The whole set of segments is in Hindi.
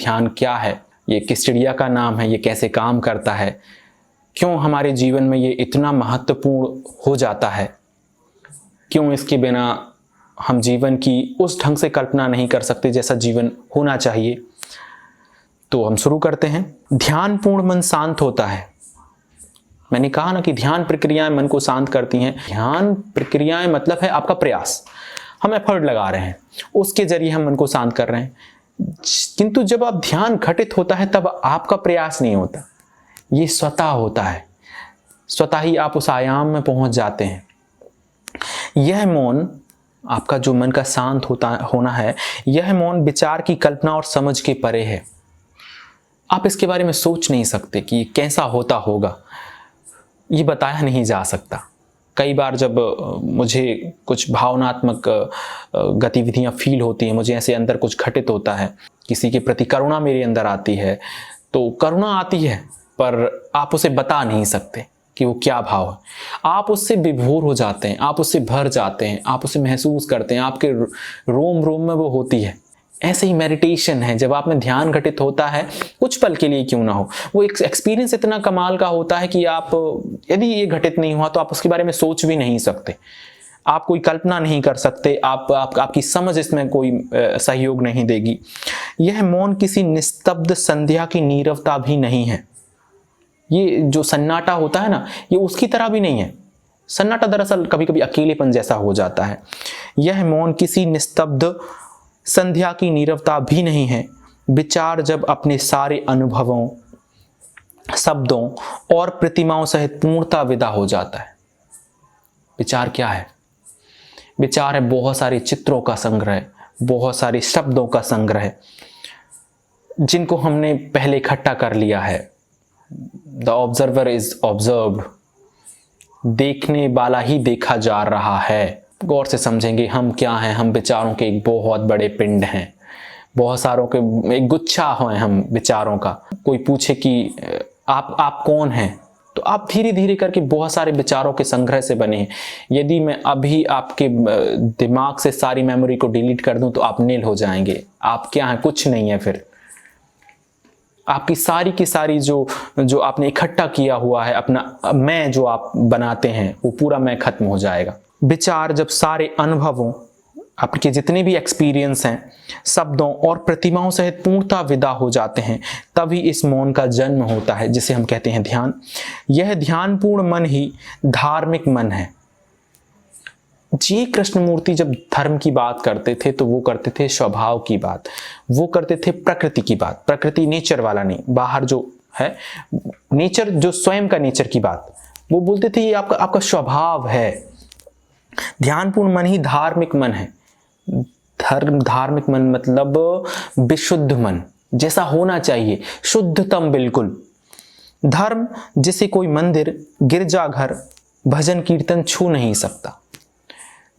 ध्यान क्या है, ये किस चिड़िया का नाम है, ये कैसे काम करता है, क्यों हमारे जीवन में ये इतना महत्वपूर्ण हो जाता है, क्यों इसके बिना हम जीवन की उस ढंग से कल्पना नहीं कर सकते जैसा जीवन होना चाहिए। तो हम शुरू करते हैं। ध्यानपूर्ण मन शांत होता है। मैंने कहा ना कि ध्यान प्रक्रियाएं मन को शांत करती हैं। ध्यान प्रक्रियाएं मतलब है आपका प्रयास, हम एफर्ट लगा रहे हैं, उसके जरिए हम मन को शांत कर रहे हैं। किंतु जब आप ध्यान घटित होता है तब आपका प्रयास नहीं होता, ये स्वतः होता है, स्वतः ही आप उस आयाम में पहुंच जाते हैं। यह मौन, आपका जो मन का शांत होना है, यह मौन विचार की कल्पना और समझ के परे है। आप इसके बारे में सोच नहीं सकते कि ये कैसा होता होगा, ये बताया नहीं जा सकता। कई बार जब मुझे कुछ भावनात्मक गतिविधियां फील होती हैं, मुझे ऐसे अंदर कुछ घटित होता है, किसी के प्रति करुणा मेरे अंदर आती है, तो करुणा आती है पर आप उसे बता नहीं सकते कि वो क्या भाव है। आप उससे विभोर हो जाते हैं, आप उससे भर जाते हैं, आप उसे महसूस करते हैं, आपके रोम रोम में वो होती है। ऐसे ही मेडिटेशन है, जब आप में ध्यान घटित होता है, कुछ पल के लिए क्यों ना हो, वो एक एक्सपीरियंस इतना कमाल का होता है कि आप, यदि ये घटित नहीं हुआ तो आप उसके बारे में सोच भी नहीं सकते, आप कोई कल्पना नहीं कर सकते, आपकी समझ इसमें कोई सहयोग नहीं देगी। यह मौन किसी निस्तब्ध संध्या की नीरवता भी नहीं है। ये जो सन्नाटा होता है ना, ये उसकी तरह भी नहीं है। सन्नाटा दरअसल कभी कभी अकेलेपन जैसा हो जाता है। यह मौन किसी निस्तब्ध संध्या की नीरवता भी नहीं है। विचार जब अपने सारे अनुभवों, शब्दों और प्रतिमाओं सहित पूर्णता विदा हो जाता है। विचार क्या है? विचार है बहुत सारे चित्रों का संग्रह, बहुत सारे शब्दों का संग्रह, जिनको हमने पहले इकट्ठा कर लिया है। द ऑब्जर्वर इज ऑब्जर्व्ड, देखने वाला ही देखा जा रहा है। गौर से समझेंगे हम क्या हैं, हम विचारों के एक बहुत बड़े पिंड हैं, बहुत सारों के एक गुच्छा हैं हम विचारों का। कोई पूछे कि आप कौन हैं, तो आप धीरे धीरे करके बहुत सारे विचारों के संग्रह से बने हैं। यदि मैं अभी आपके दिमाग से सारी मेमोरी को डिलीट कर दूं तो आप नील हो जाएंगे। आप क्या हैं? कुछ नहीं है। फिर आपकी सारी की सारी जो आपने इकट्ठा किया हुआ है, अपना मैं जो आप बनाते हैं, वो पूरा मैं खत्म हो जाएगा। विचार जब सारे अनुभवों, आपके जितने भी एक्सपीरियंस हैं, शब्दों और प्रतिमाओं सहित पूर्णता विदा हो जाते हैं, तभी इस मौन का जन्म होता है, जिसे हम कहते हैं ध्यान। यह ध्यानपूर्ण मन ही धार्मिक मन है। जी कृष्णमूर्ति जब धर्म की बात करते थे तो वो करते थे स्वभाव की बात, वो करते थे प्रकृति की बात। प्रकृति नेचर वाला नहीं, बाहर जो है नेचर, जो स्वयं का नेचर की बात, वो बोलते थे ये आपका स्वभाव है। ध्यानपूर्ण मन ही धार्मिक मन है। धार्मिक मन मतलब विशुद्ध मन, जैसा होना चाहिए, शुद्धतम बिल्कुल। धर्म जिसे कोई मंदिर, गिरजाघर, भजन कीर्तन छू नहीं सकता।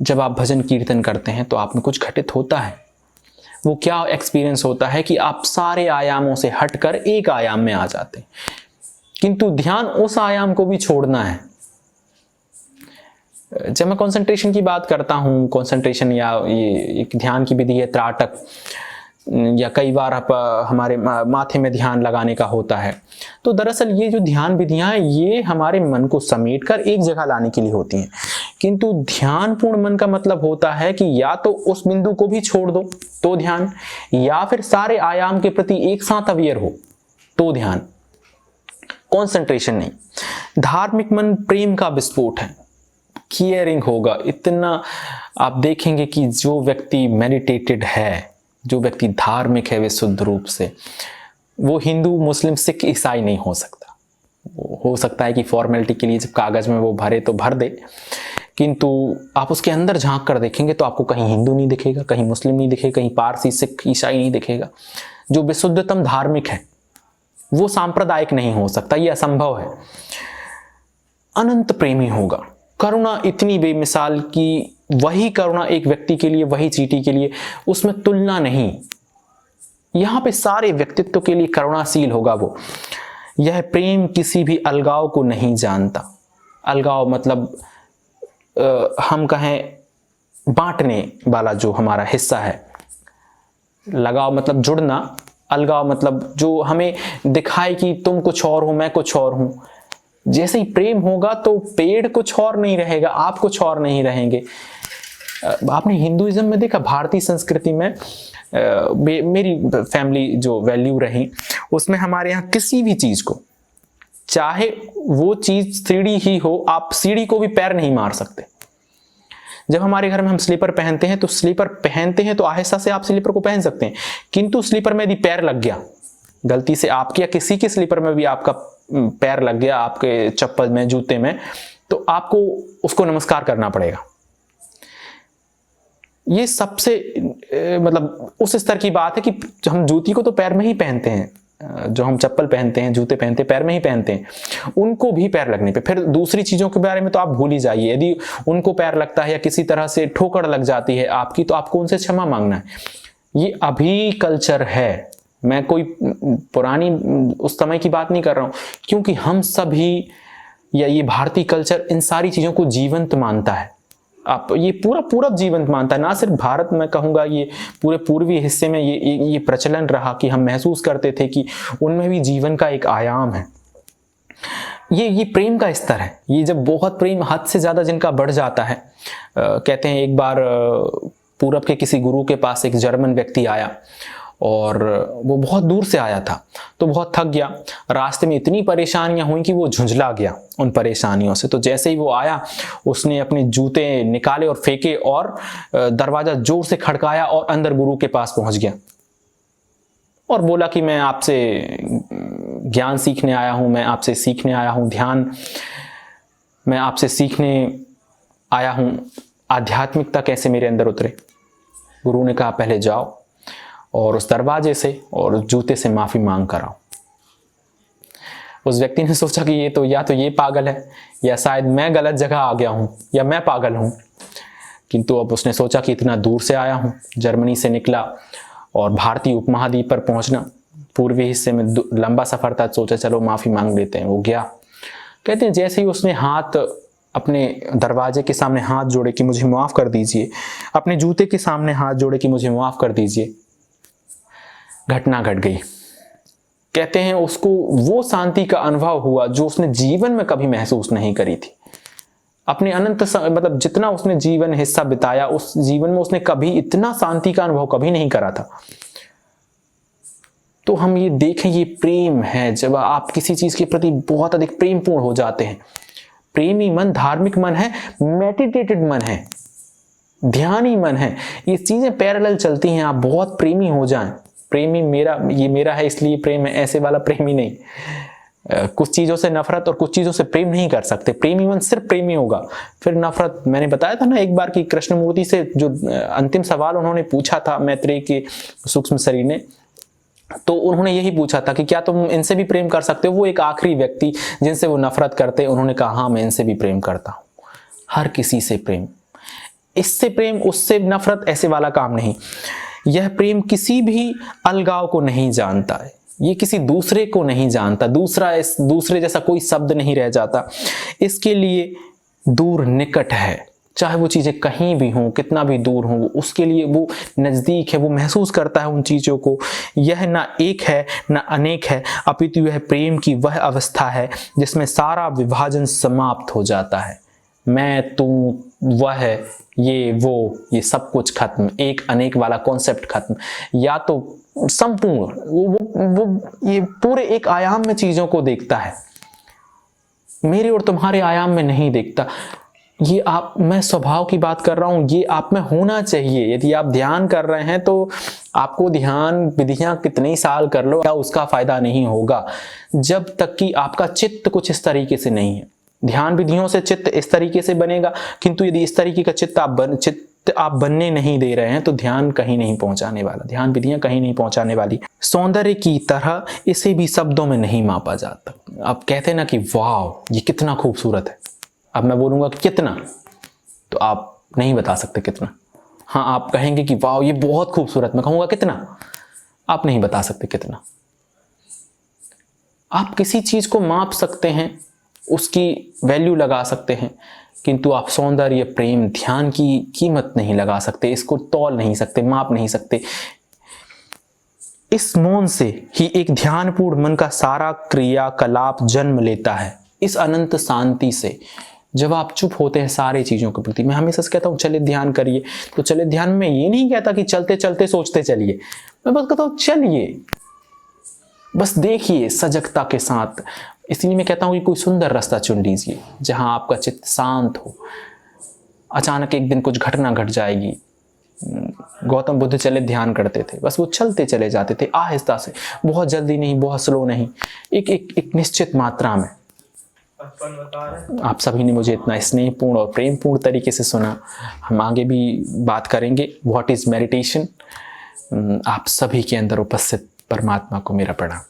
जब आप भजन कीर्तन करते हैं तो आप में कुछ घटित होता है। वो क्या एक्सपीरियंस होता है कि आप सारे आयामों से हटकर एक आयाम में आ जाते हैं। किंतु ध्यान उस आयाम को भी छोड़ना है। जब मैं कंसंट्रेशन की बात करता हूँ, कंसंट्रेशन या ये एक ध्यान की विधि है त्राटक, या कई बार आप हमारे माथे में ध्यान लगाने का होता है, तो दरअसल ये जो ध्यान विधियां हैं ये हमारे मन को समेटकर एक जगह लाने के लिए होती हैं। किंतु ध्यानपूर्ण मन का मतलब होता है कि या तो उस बिंदु को भी छोड़ दो तो ध्यान, या फिर सारे आयाम के प्रति एक साथ अवेयर हो तो ध्यान, कंसंट्रेशन नहीं। धार्मिक मन प्रेम का विस्फोट है, केयरिंग होगा इतना। आप देखेंगे कि जो व्यक्ति मेडिटेटेड है, जो व्यक्ति धार्मिक है विशुद्ध रूप से, वो हिंदू, मुस्लिम, सिख, ईसाई नहीं हो सकता। वो हो सकता है कि फॉर्मेलिटी के लिए जब कागज में वो भरे तो भर दे, किंतु आप उसके अंदर झांक कर देखेंगे तो आपको कहीं हिंदू नहीं दिखेगा, कहीं मुस्लिम नहीं दिखेगा, कहीं पारसी, सिख, ईसाई नहीं दिखेगा। जो विशुद्धतम धार्मिक है वो सांप्रदायिक नहीं हो सकता, ये असंभव है। अनंत प्रेमी होगा, करुणा इतनी बेमिसाल कि वही करुणा एक व्यक्ति के लिए, वही चींटी के लिए, उसमें तुलना नहीं। यहां पे सारे व्यक्तित्व के लिए करुणाशील होगा वो। यह प्रेम किसी भी अलगाव को नहीं जानता। अलगाव मतलब हम कहें बांटने वाला जो हमारा हिस्सा है। लगाव मतलब जुड़ना, अलगाव मतलब जो हमें दिखाए कि तुम कुछ और हो, मैं कुछ और हूं। जैसे ही प्रेम होगा तो पेड़ कुछ और नहीं रहेगा, आप कुछ और नहीं रहेंगे। आपने हिंदुइज्म में देखा, भारतीय संस्कृति में मेरी फैमिली जो वैल्यू रही उसमें हमारे यहाँ किसी भी चीज को, चाहे वो चीज सीढ़ी ही हो, आप सीढ़ी को भी पैर नहीं मार सकते। जब हमारे घर में हम स्लीपर पहनते हैं तो आहिस्ता से आप स्लीपर को पहन सकते हैं, किंतु स्लीपर में यदि पैर लग गया गलती से आपके या किसी के स्लीपर में भी आपका पैर लग गया, आपके चप्पल में, जूते में, तो आपको उसको नमस्कार करना पड़ेगा। ये सबसे मतलब उस स्तर की बात है कि हम जूती को तो पैर में ही पहनते हैं, जो हम चप्पल पहनते हैं, जूते पहनते हैं, पैर में ही पहनते हैं, उनको भी पैर लगने पे। फिर दूसरी चीजों के बारे में तो आप भूल ही जाइए। यदि उनको पैर लगता है या किसी तरह से ठोकर लग जाती है आपकी, तो आपको उनसे क्षमा मांगना है। ये अभी कल्चर है, मैं कोई पुरानी उस समय की बात नहीं कर रहा हूं, क्योंकि हम सभी या ये भारतीय कल्चर इन सारी चीजों को जीवंत मानता है। आप ये पूरा जीवंत मानता है, ना सिर्फ भारत में कहूंगा, ये पूरे पूर्वी हिस्से में ये प्रचलन रहा कि हम महसूस करते थे कि उनमें भी जीवन का एक आयाम है। ये प्रेम का स्तर है। ये जब बहुत प्रेम हद से ज्यादा जिनका बढ़ जाता है, कहते हैं एक बार पूरब के किसी गुरु के पास एक जर्मन व्यक्ति आया और वो बहुत दूर से आया था, तो बहुत थक गया। रास्ते में इतनी परेशानियां हुई कि वो झुंझला गया उन परेशानियों से। तो जैसे ही वो आया, उसने अपने जूते निकाले और फेंके और दरवाजा जोर से खड़काया और अंदर गुरु के पास पहुंच गया और बोला कि मैं आपसे ज्ञान सीखने आया हूं, मैं आपसे सीखने आया हूं ध्यान, मैं आपसे सीखने आया हूं आध्यात्मिकता कैसे मेरे अंदर उतरे। गुरु ने कहा पहले जाओ और उस दरवाजे से और उस जूते से माफी मांग कर आओ। उस व्यक्ति ने सोचा कि ये तो या तो ये पागल है या शायद मैं गलत जगह आ गया हूं या मैं पागल हूं। किंतु अब उसने सोचा कि इतना दूर से आया हूं, जर्मनी से निकला और भारतीय उपमहाद्वीप पर पहुंचना, पूर्वी हिस्से में लंबा सफर था, सोचा चलो माफी मांग लेते हैं। वो गया, कहते हैं जैसे ही उसने हाथ अपने दरवाजे के सामने हाथ जोड़े कि मुझे माफ कर दीजिए, अपने जूते के सामने हाथ जोड़े कि मुझे माफ कर दीजिए, घटना घट गई। कहते हैं उसको वो शांति का अनुभव हुआ जो उसने जीवन में कभी महसूस नहीं करी थी। अपने अनंत मतलब जितना उसने जीवन हिस्सा बिताया, उस जीवन में उसने कभी इतना शांति का अनुभव कभी नहीं करा था। तो हम ये देखें, ये प्रेम है। जब आप किसी चीज के प्रति बहुत अधिक प्रेमपूर्ण हो जाते हैं, प्रेमी मन धार्मिक मन है, मेडिटेटेड मन है, ध्यानी मन है, ये चीजें पैरेलल चलती हैं। आप बहुत प्रेमी हो जाएं, प्रेमी मेरा है इसलिए प्रेम है, ऐसे वाला प्रेमी नहीं। कुछ चीजों से नफरत और कुछ चीजों से प्रेम नहीं कर सकते। प्रेमी मन सिर्फ प्रेमी होगा, फिर नफरत। मैंने बताया था ना एक बार कि कृष्णमूर्ति से जो अंतिम सवाल उन्होंने पूछा था मैत्रेय के सूक्ष्म शरीर ने, तो उन्होंने यही पूछा था कि क्या तुम इनसे भी प्रेम कर सकते हो। वो एक आखिरी व्यक्ति जिनसे वो नफरत करते, उन्होंने कहा हाँ मैं इनसे भी प्रेम करता हूं। हर किसी से प्रेम, इससे प्रेम उससे नफरत, ऐसे वाला काम नहीं। यह प्रेम किसी भी अलगाव को नहीं जानता है, ये किसी दूसरे को नहीं जानता, दूसरे जैसा कोई शब्द नहीं रह जाता। इसके लिए दूर निकट है, चाहे वो चीजें कहीं भी हों, कितना भी दूर हों, उसके लिए वो नजदीक है, वो महसूस करता है उन चीजों को। यह ना एक है ना अनेक है, अपितु यह प्रेम की वह अवस्था है जिसमें सारा विभाजन समाप्त हो जाता है। मैं, तू, वह, ये, वो, ये सब कुछ खत्म, एक अनेक वाला कॉन्सेप्ट खत्म। या तो संपूर्ण वो ये पूरे एक आयाम में चीजों को देखता है, मेरे और तुम्हारे आयाम में नहीं देखता। ये मैं स्वभाव की बात कर रहा हूं, ये आप में होना चाहिए। यदि आप ध्यान कर रहे हैं तो आपको ध्यान विधियां कितने साल कर लो, क्या उसका फायदा नहीं होगा जब तक कि आपका चित्त कुछ इस तरीके से नहीं है। ध्यान विधियों से चित्त इस तरीके से बनेगा, किंतु यदि इस तरीके का चित्त आप बनने नहीं दे रहे हैं तो ध्यान कहीं नहीं पहुंचाने वाला, ध्यान विधियां कहीं नहीं पहुंचाने वाली। सौंदर्य की तरह इसे भी शब्दों में नहीं मापा जाता। आप कहते हैं ना कि वाह ये कितना खूबसूरत है, अब मैं बोलूंगा कि कितना, तो आप नहीं बता सकते कितना। हाँ आप कहेंगे कि वाह ये बहुत खूबसूरत, मैं कहूंगा कितना, आप नहीं बता सकते कितना। आप किसी चीज को माप सकते हैं, उसकी वैल्यू लगा सकते हैं, किंतु आप सौंदर्य, प्रेम, ध्यान की कीमत नहीं लगा सकते, इसको तौल नहीं सकते, माप नहीं सकते। इस मौन से ही एक ध्यानपूर्ण मन का सारा क्रियाकलाप जन्म लेता है। इस अनंत शांति से जब आप चुप होते हैं सारी चीज़ों के प्रति, मैं हमेशा से कहता हूँ चले ध्यान करिए, तो चले ध्यान में ये नहीं कहता कि चलते चलते सोचते चलिए, मैं बस कहता हूँ चलिए, बस देखिए सजगता के साथ। इसलिए मैं कहता हूँ कि कोई सुंदर रास्ता चुन लीजिए जहाँ आपका चित्त शांत हो। अचानक एक दिन कुछ घटना घट जाएगी। गौतम बुद्ध चले ध्यान करते थे, बस वो चलते चले जाते थे आहिस्ता से, बहुत जल्दी नहीं, बहुत स्लो नहीं, एक निश्चित मात्रा में। आप सभी ने मुझे इतना स्नेहपूर्ण और प्रेमपूर्ण तरीके से सुना। हम आगे भी बात करेंगे व्हाट इज मेडिटेशन। आप सभी के अंदर उपस्थित परमात्मा को मेरा प्रणाम।